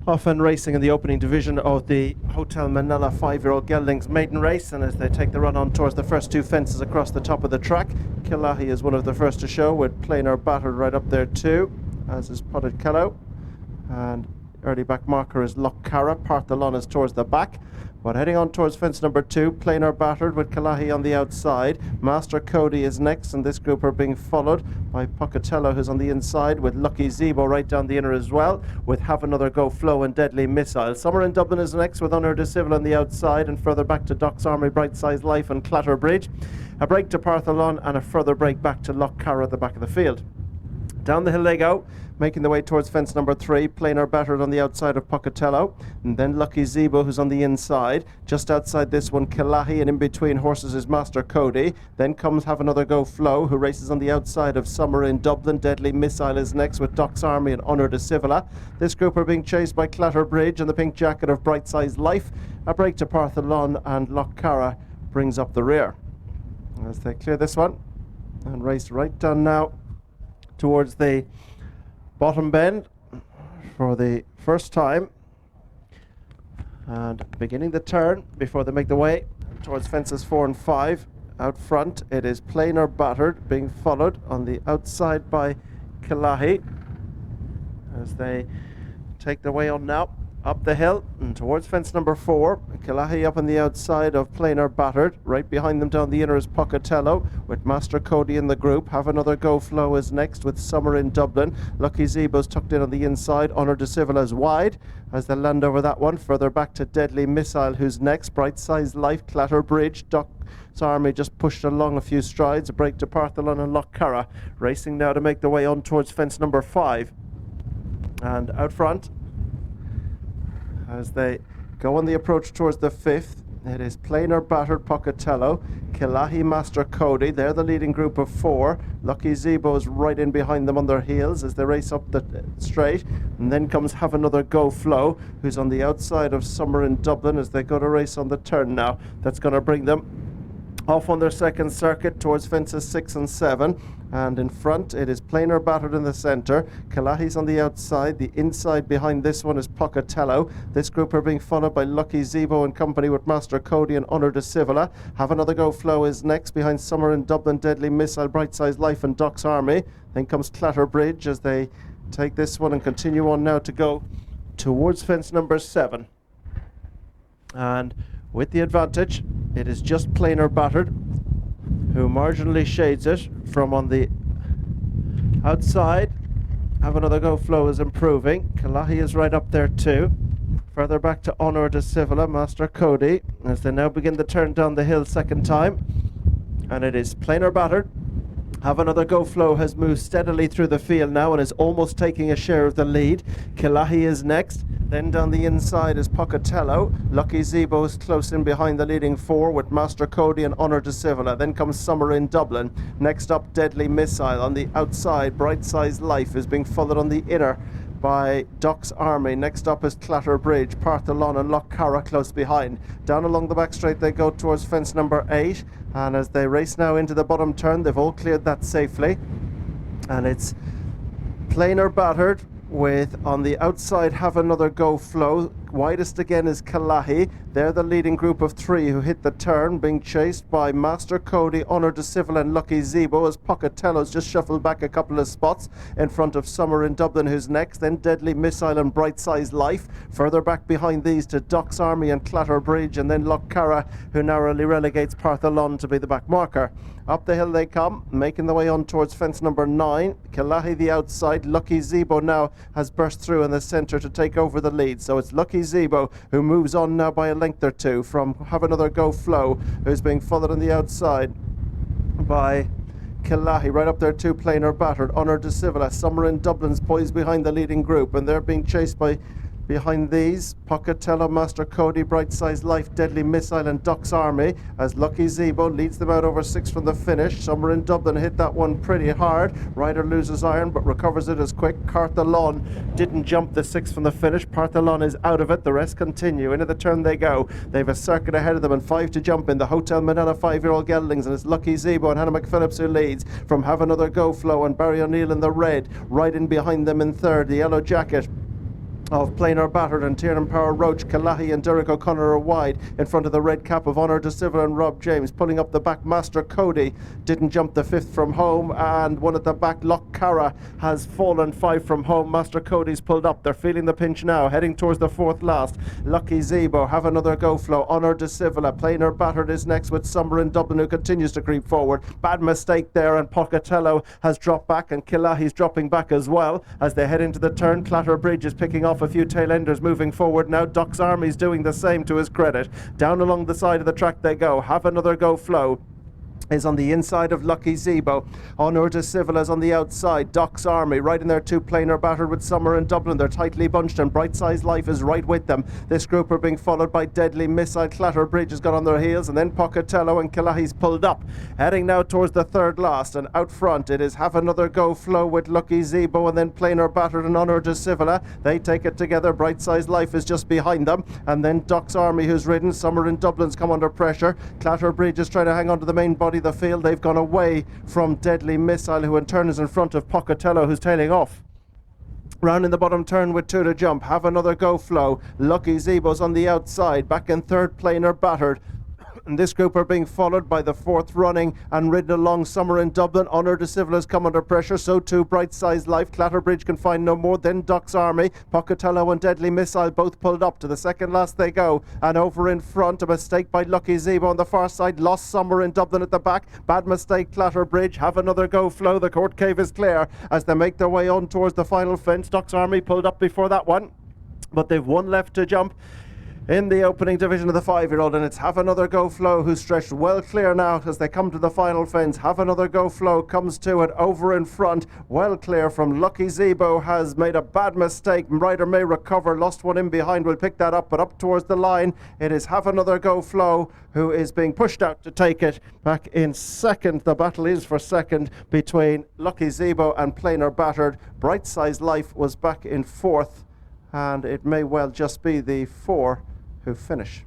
Off and racing in the opening division of the Hotel Minella 5yo Geldings Maiden race, and as they take the run on towards the first two fences across the top of the track, Killahy is one of the first to show, with Plainer Battered right up there too, as is Potted Kello, and early back marker is Loch Cara. Parthalon is towards the back. But heading on towards fence number 2, Plainer Battered with Killahy on the outside. Master Cody is next, and this group are being followed by Pocatello, who's on the inside, with Lucky Zebo right down the inner as well, with Have Another Go Flow and Deadly Missile. Summer in Dublin is next, with Honour de Civil on the outside, and further back to Doc's Army, Bright Size Life and Clatterbridge. A break to Parthalon and a further break back to Loch Cara at the back of the field. Down the hill they go, making the way towards fence number 3. Plainer Battered on the outside of Pocatello, and then Lucky Zebo, who's on the inside. Just outside this one, Killahy, and in between horses is Master Cody. Then comes Have Another Go Flow, who races on the outside of Summer in Dublin. Deadly Missile is next, with Doc's Army and Honour de Civil. This group are being chased by Clatterbridge and the pink jacket of Bright Size Life. A break to Parthalon, and Loch Cara brings up the rear as they clear this one and race right down now towards the bottom bend for the first time, and beginning the turn before they make the way towards fences 4 and 5. Out front it is Plainer Battered, being followed on the outside by Killahy as they take their way on now up the hill and towards fence number 4. Killahy up on the outside of Plainer Battered. Right behind them down the inner is Pocatello, with Master Cody in the group. Have Another Go Flow is next, with Summer in Dublin. Lucky Zebo's tucked in on the inside. Honour de Civil is wide as they land over that one. Further back to Deadly Missile, who's next. Bright Size Life, Clatterbridge, Doc's Army just pushed along a few strides. A break to Parthalon and Loch Cara, racing now to make their way on towards fence number 5. And out front, as they go on the approach towards the 5th, it is Plainer Battered, Pocatello, Killahy, Master Cody. They're the leading group of 4. Lucky Zebo's right in behind them on their heels as they race up the straight. And then comes Have Another Go Flow, who's on the outside of Summer in Dublin as they go to race on the turn now. That's going to bring them off on their second circuit towards fences 6 and 7, and in front it is Plainer Battered in the centre. Killahy's on the outside. The inside behind this one is Pocatello. This group are being followed by Lucky Zebo and company, with Master Cody and Honour de Civil. Have Another Go Flow is next, behind Summer in Dublin, Deadly Missile, Bright Size Life and Doc's Army. Then comes Clatterbridge as they take this one and continue on now to go towards fence number 7. And with the advantage, it is just Plainer Battered who marginally shades it from on the outside. Have Another Go Flow is improving. Killahy is right up there too. Further back to Honour de Civil, Master Cody, as they now begin the turn down the hill second time. And it is Plainer Battered. Have Another Go Flow has moved steadily through the field now and is almost taking a share of the lead. Killahy is next. Then down the inside is Pocatello. Lucky Zebo is close in behind the leading 4, with Master Cody and Honour de Civil. Then comes Summer in Dublin. Next up, Deadly Missile. On the outside, Bright Size Life is being followed on the inner by Doc's Army. Next up is Clatterbridge, Parthalon and Loch Cara close behind. Down along the back straight they go towards fence number 8, and as they race now into the bottom turn, they've all cleared that safely, and it's Plainer Battered with on the outside Have Another Go Flow. Widest again is Killahy. They're the leading group of 3 who hit the turn, being chased by Master Cody, Honour de Civil and Lucky Zebo, as Pocatello's just shuffled back a couple of spots in front of Summer in Dublin, who's next. Then Deadly Missile and Bright Size Life. Further back behind these to Doc's Army and Clatterbridge, and then Loch Cara, who narrowly relegates Parthalon to be the back marker. Up the hill they come, making their way on towards fence number 9. Killahy the outside. Lucky Zebo now has burst through in the centre to take over the lead. So it's Lucky Zebo who moves on now by a length or 2 from Have Another Go Flow, who's being followed on the outside by Killahy. Right up there too, Plainer Battered. Honour de Civil. Summer in Dublin's poised behind the leading group, and they're being chased by behind these Pocatello, Master Cody, Bright Size Life, Deadly Missile and Doc's Army, as Lucky Zebo leads them out over 6 from the finish. Summer in Dublin hit that one pretty hard. Ryder loses iron but recovers it as quick. Parthalon didn't jump the 6 from the finish. Parthalon is out of it. The rest continue. Into the turn they go. They have a circuit ahead of them and 5 to jump in. The Hotel Minella 5yo Geldings, and it's Lucky Zebo and Hannah McPhillips who leads from Have Another Go Flow, and Barry O'Neill in the red. Right in behind them in third, the yellow jacket of Plainer Battered and Tiernan Power Roach. Kalahi and Derek O'Connor are wide in front of the red cap of Honor de Civil and Rob James. Pulling up the back, Master Cody didn't jump the 5th from home, and one at the back, Loch Cara, has fallen 5 from home. Master Cody's pulled up. They're feeling the pinch now, heading towards the 4th last. Lucky Zebo have another go flow. Honor de Civil, Plainer Battered is next with Summer in Dublin, who continues to creep forward. Bad mistake there, and Pocatello has dropped back, and Killahy's dropping back as well as they head into the turn. Clatterbridge is picking off a few tail enders moving forward now. Doc's Army's doing the same to his credit. Down along the side of the track they go. Have another go flow is on the inside of Lucky Zebo. Honor de Civil is on the outside. Doc's Army right in there too. Plainer Battered with Summer in Dublin. They're tightly bunched, and Bright Size Life is right with them. This group are being followed by Deadly Missile. Clatterbridge has got on their heels, and then Pocatello and Killahy's pulled up. Heading now towards the 3rd last, and out front it is Have Another Go flow with Lucky Zebo, and then Plainer Battered and Honor de Civil. They take it together. Bright Size Life is just behind them, and then Doc's Army, who's ridden. Summer in Dublin's come under pressure. Clatterbridge is trying to hang on to the main body of the field. They've gone away from Deadly Missile, who in turn is in front of Pocatello, who's tailing off. Round in the bottom turn with 2 to jump. Have Another Go flow. Lucky Zebo's on the outside. Back in 3rd, Plainer Battered. And this group are being followed by the 4th running and ridden along Summer in Dublin. Honor de Civil has come under pressure, so too Bright Size Life. Clatterbridge can find no more. Then Doc's Army, Pocatello and Deadly Missile both pulled up. To the 2nd last they go, and over in front, a mistake by Lucky Zebo on the far side. Lost Summer in Dublin at the back. Bad mistake, Clatterbridge. Have Another Go flow. The court cave is clear as they make their way on towards the final fence. Doc's Army pulled up before that one, but they've one left to jump in the opening division of the 5-year-old, and it's Have Another Go flow, who's stretched well clear now as they come to the final fence. Have Another Go flow comes to it over in front, well clear from Lucky Zebo. Has made a bad mistake. Rider may recover, lost one in behind, will pick that up, but up towards the line it is Have Another Go flow who is being pushed out to take it back in 2nd. The battle is for 2nd between Lucky Zebo and Plainer Battered. Bright Size Life was back in 4th, and it may well just be the 4 who finish.